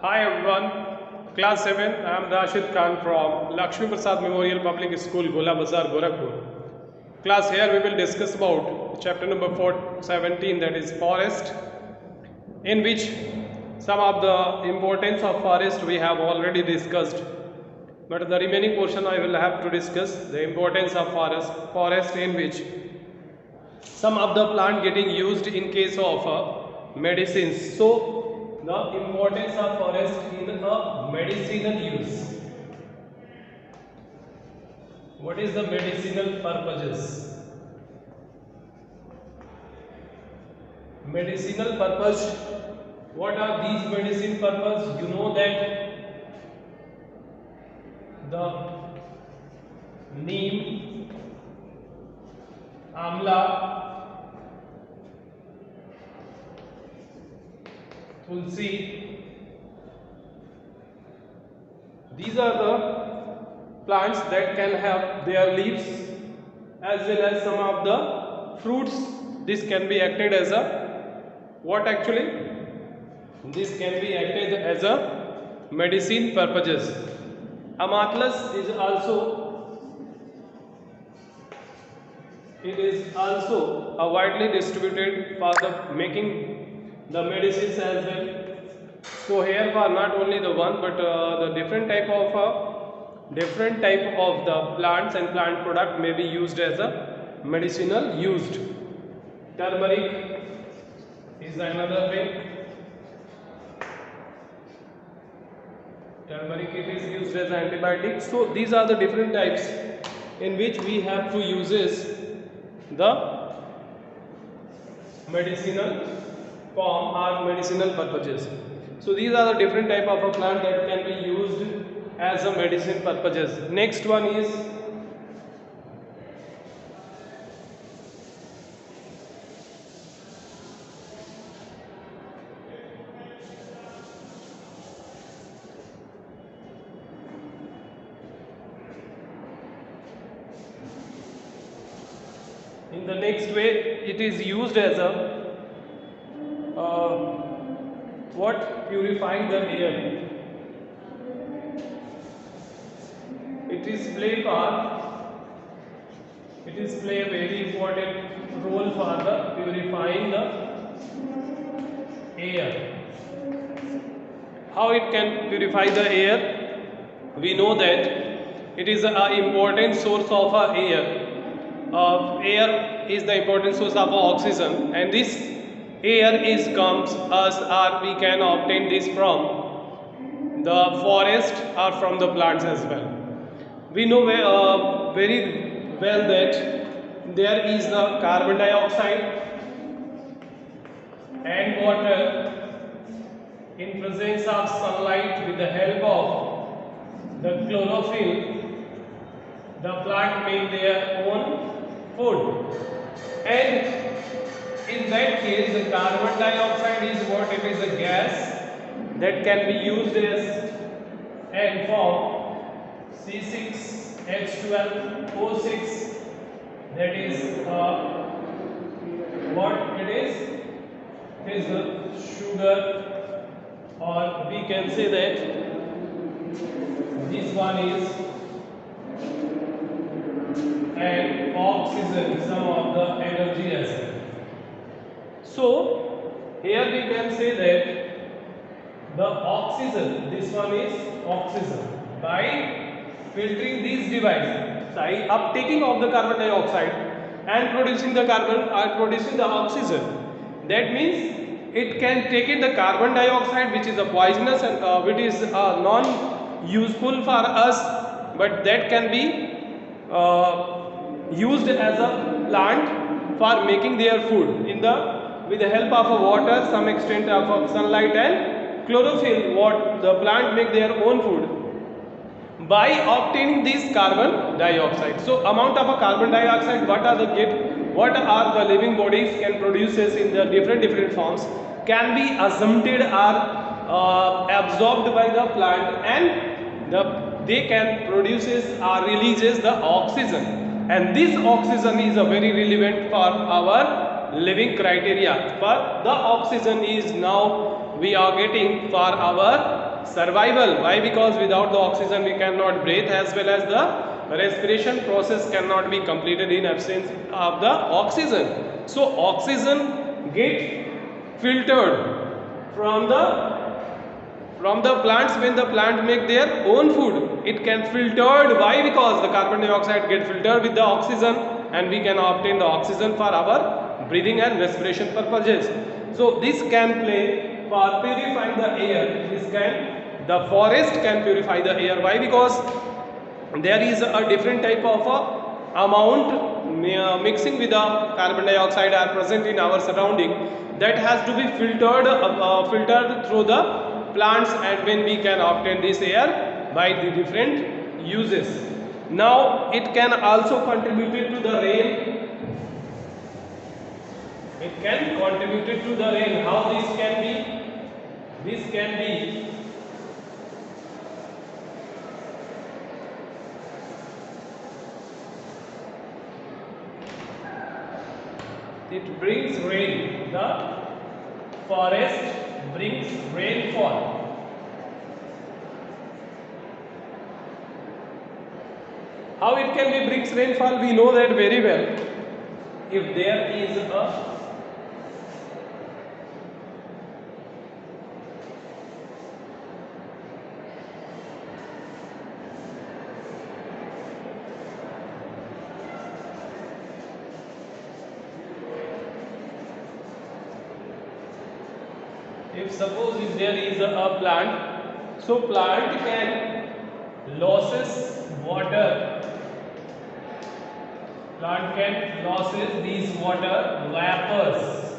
Hi everyone, Class 7, I am Rashid Khan from Lakshmi Prasad Memorial Public School, Gola Bazar, Gorakhpur. Class, here we will discuss about chapter number 17, that is forest, in which some of the importance of forest we have already discussed. But the remaining portion I will have to discuss the importance of forest in which some of the plant getting used in case of medicines. So the importance of forest in a medicinal use. What is the medicinal purposes? Medicinal purpose. What are these medicine purpose? You know that the neem, amla, tulsi, these are the plants that can have their leaves as well as some of the fruits. This can be acted as a what actually? This can be acted as a medicine purposes. Amatlas is also a widely distributed for the making the medicines as well. So here for not only the one but the different type of the plants and plant product may be used as a medicinal used. Turmeric is another way. Turmeric, it is used as an antibiotic. So these are the different types in which we have to uses the medicinal form or medicinal purposes. So these are the different type of a plant that can be used as a medicine purposes. Next one is in the next way it is used as a what purifying the air. It is play a very important role for the purifying the air. How it can purify the air? We know that it is an important source of air. Air is the important source of oxygen, and this air is comes us or we can obtain this from the forest or from the plants as well. We know very well that there is the carbon dioxide and water in presence of sunlight. With the help of the chlorophyll, the plant make their own food, and in that case the carbon dioxide is what? It is a gas that can be used as and form C6H12O6, that is what it is? It is a sugar, or we can say that this one is and oxygen, some of the energy as well. So here we can say that the oxygen, this one is oxygen, by filtering these devices, by uptaking of the carbon dioxide and producing the oxygen. That means it can take in the carbon dioxide, which is a poisonous and which is non useful for us, but that can be used as a plant for making their food with the help of a water, some extent of sunlight and chlorophyll. What the plant make their own food by obtaining this carbon dioxide. So amount of a carbon dioxide, what are the living bodies can produces in the different forms, can be assumed or absorbed by the plant, and they can produces or releases the oxygen, and this oxygen is a very relevant for our living criteria. But the oxygen is now we are getting for our survival. Why? Because without the oxygen we cannot breathe, as well as the respiration process cannot be completed in absence of the oxygen. So oxygen get filtered from the plants. When the plant make their own food, it can filtered. Why? Because the carbon dioxide get filtered with the oxygen, and we can obtain the oxygen for our breathing and respiration purposes. So this can play for purifying the air. The forest can purify the air. Why? Because there is a different type of amount mixing with the carbon dioxide are present in our surrounding, that has to be filtered through the plants, and when we can obtain this air by the different uses. Now it can also contribute to the rain. It can contribute to the rain. How this can be? This can be it brings rain. The forest brings rainfall. How it can be brings rainfall? We know that very well. If there is a suppose if there is a plant, so plant can losses water. Plant can losses these water vapors.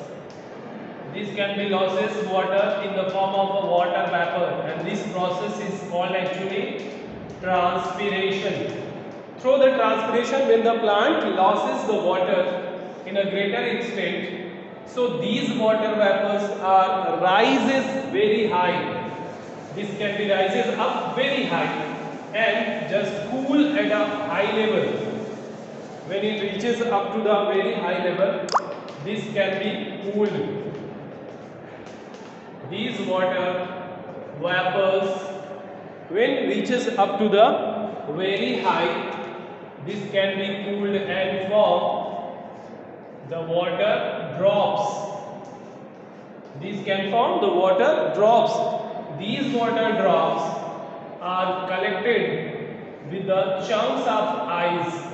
This can be losses water in the form of a water vapor, and this process is called actually transpiration. Through the transpiration, when the plant losses the water in a greater extent, so these water vapors are rises very high. This can be rises up very high and just cool at a high level. When it reaches up to the very high level, this can be cooled. These water vapors, when reaches up to the very high, this can be cooled and form the water drops. These can form the water drops. These water drops are collected with the chunks of ice.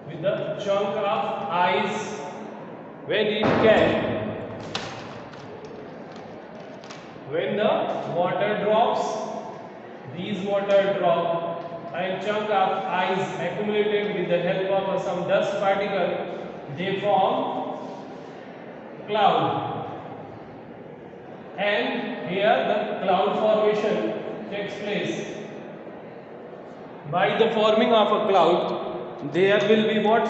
With the chunk of ice, when the water drops, these water drop and chunk of ice accumulated with the help of some dust particle, they form cloud, and here the cloud formation takes place. By the forming of a cloud, there will be what?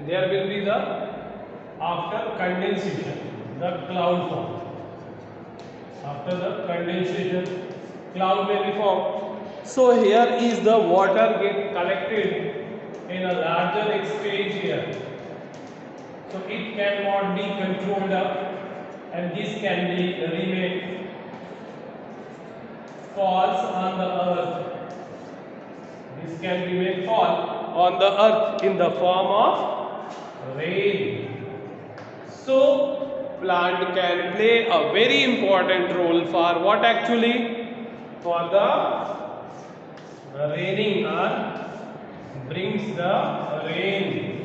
There will be the, after condensation, the cloud form. After the condensation, cloud may be formed. So here is the water get collected in a larger stage here. So it cannot be controlled up, and this can be remain falls on the earth. This can be made fall on the earth in the form of rain. So plant can play a very important role for what actually? For the raining, or brings the rain.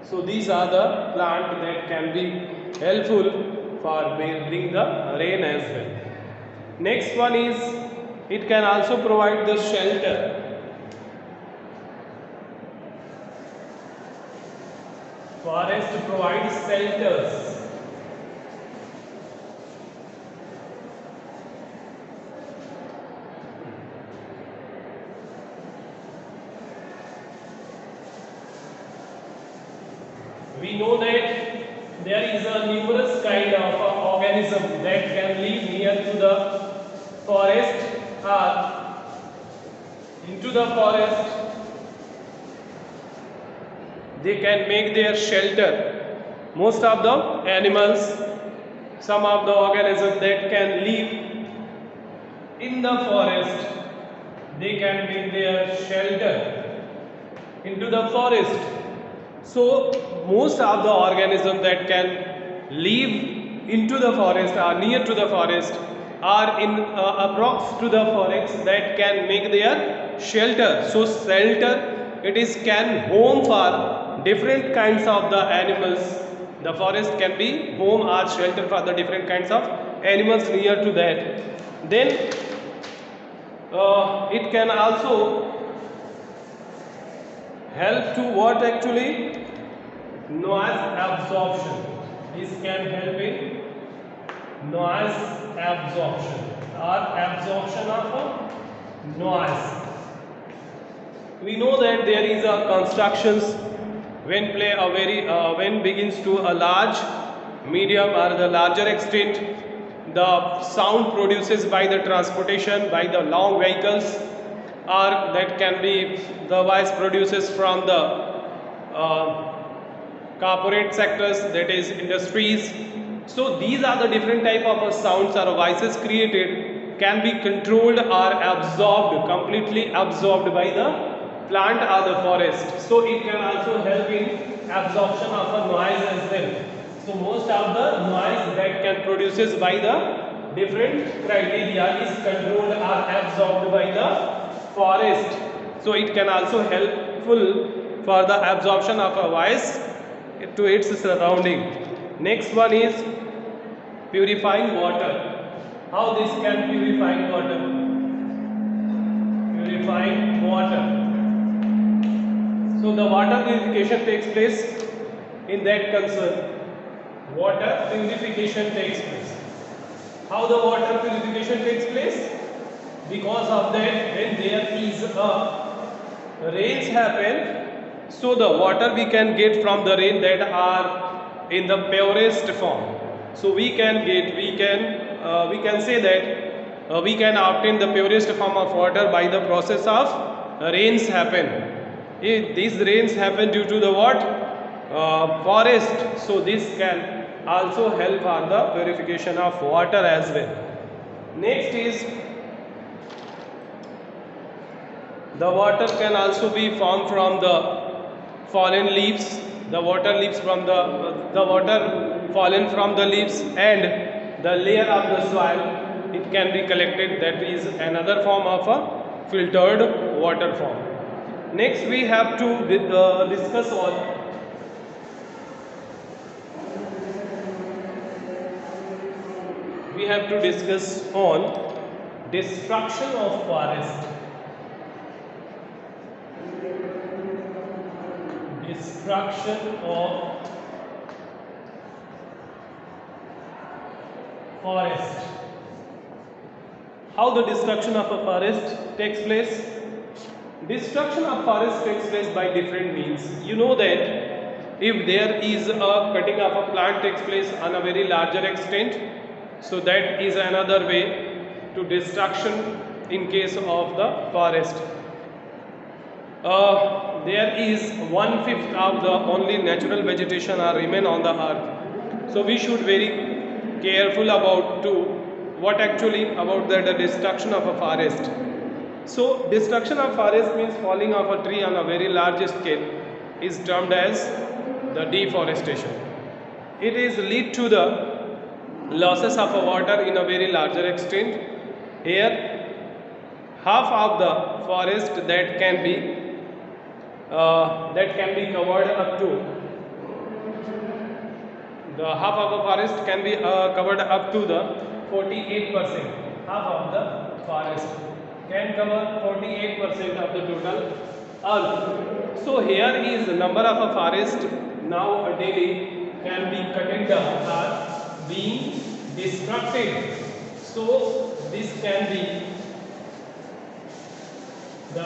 So these are the plants that can be helpful for bring the rain as well. Next one is, it can also provide the shelter. Forest provides shelters. We know that there is a numerous kind of organism that can live near to the forest or into the forest. They can make their shelter. Most of the animals some of the organisms that can live in the forest, they can make their shelter into the forest. So most of the organisms that can live into the forest or near to the forest are in approx to the forest that can make their shelter. So shelter, it is can home for different kinds of the animals. The forest can be home or shelter for the different kinds of animals near to that. Then it can also help to what actually? Noise absorption. This can help in noise absorption or absorption of noise. We know that there is a constructions when begins to a large, medium or the larger extent, the sound produces by the transportation by the long vehicles, or that can be the voice produces from the corporate sectors, that is industries. So these are the different type of sounds or voices created can be controlled or absorbed, completely absorbed by the plant or the forest. So it can also help in absorption of a noise as well. So most of the noise that can produces by the different criteria is controlled or absorbed by the forest. So it can also helpful for the absorption of a voice to its surrounding. Next one is purifying water. How this can purify water? Purifying water. So the water purification takes place in that concern. Water purification takes place. How the water purification takes place? Because of that, when there is a rains happen, so the water we can get from the rain that are in the purest form. So we can say that we can obtain the purest form of water by the process of rains happen. These rains happen due to the what? Forest. So this can also help for the purification of water as well. Next is the water can also be formed from the fallen leaves. The water leaves from the water fallen from the leaves and the layer of the soil. It can be collected. That is another form of a filtered water form. Next we have to discuss on destruction of forest. Destruction of forest. How the destruction of a forest takes place? Destruction of forest takes place by different means. You know that if there is a cutting of a plant takes place on a very larger extent, so that is another way to destruction in case of the forest. There is 1/5 of the only natural vegetation are remain on the earth. So we should very careful about what actually about the destruction of a forest. So destruction of forest means falling of a tree on a very large scale is termed as the deforestation. It is lead to the losses of a water in a very larger extent. Here half of the forest that can be covered up to the half of the forest can be covered up to the 48%. Half of the forest can cover 48% of the total earth. So here is the number of a forest now daily can be cutting down or being destructed. So this can be the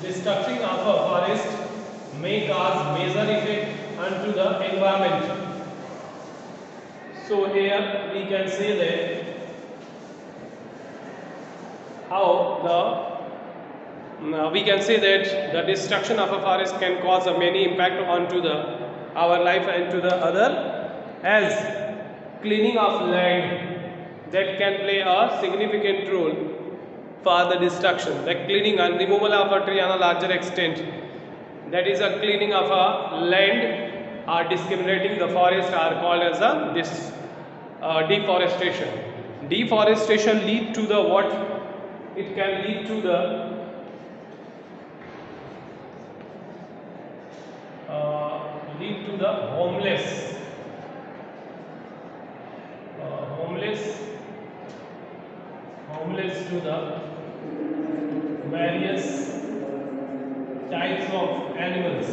destruction of a forest may cause major effect onto the environment. So here we can say that we can say that the destruction of a forest can cause a many impact onto our life and to the other, as cleaning of land that can play a significant role for the destruction, the cleaning and removal of a tree on a larger extent, that is a cleaning of a land or discriminating the forest are called as a deforestation. Deforestation lead to the what? It can lead to the homeless, homeless to the various types of animals.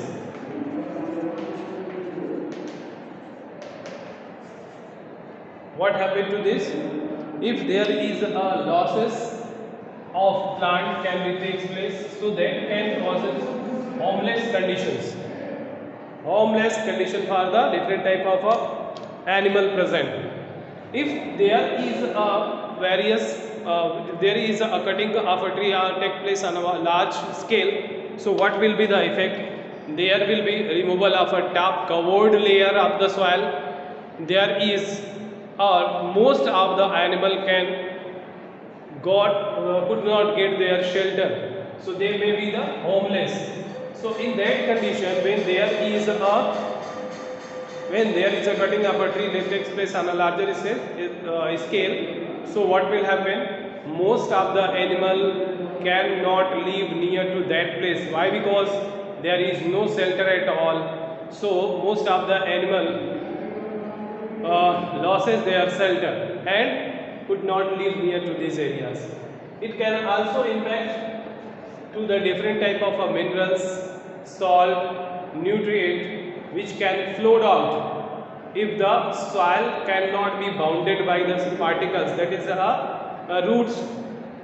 What happened to this? If there is a losses of plant can be takes place, so that can causes homeless conditions. Homeless condition for the different type of animal present. If there is a there is a cutting of a tree or take place on a large scale, so what will be the effect? There will be removal of a top covered layer of the soil. There is most of the animal could not get their shelter, so they may be the homeless. So in that condition, when there is a cutting of a tree that takes place on a larger scale, so what will happen? Most of the animal cannot live near to that place. Why? Because there is no shelter at all. So most of the animal loses their shelter and could not live near to these areas. It can also impact to the different type of minerals, salt, nutrient which can float out if the soil cannot be bounded by the particles, that is roots.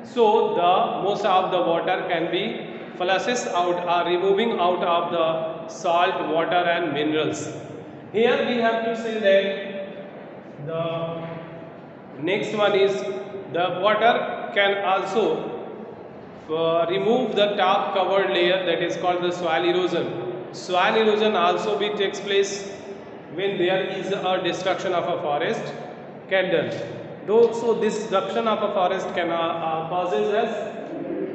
So the most of the water can be flushes out or removing out of the salt, water and minerals. Here we have to say that the next one is the water can also remove the top covered layer, that is called the soil erosion. Soil erosion also takes place when there is a destruction of a forest can done. So this destruction of a forest can causes as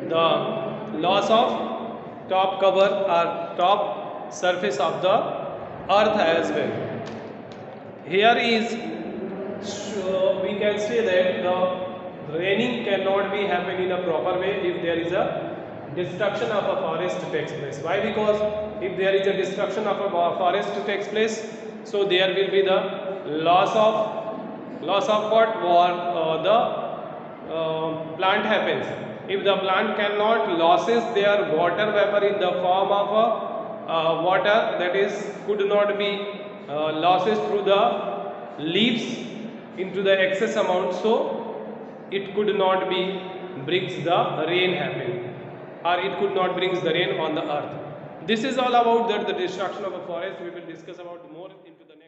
the loss of top cover or top surface of the earth as well. Here is we can say that the raining cannot be happen in a proper way if there is a destruction of a forest takes place. Why? Because if there is a destruction of a forest takes place, so there will be the loss of what? The plant happens. If the plant cannot losses their water vapor in the form of water, that is could not be losses through the leaves into the excess amount, so it could not be brings the rain happen, or it could not brings the rain on the earth. This is all about the destruction of a forest. We will discuss about more into the next.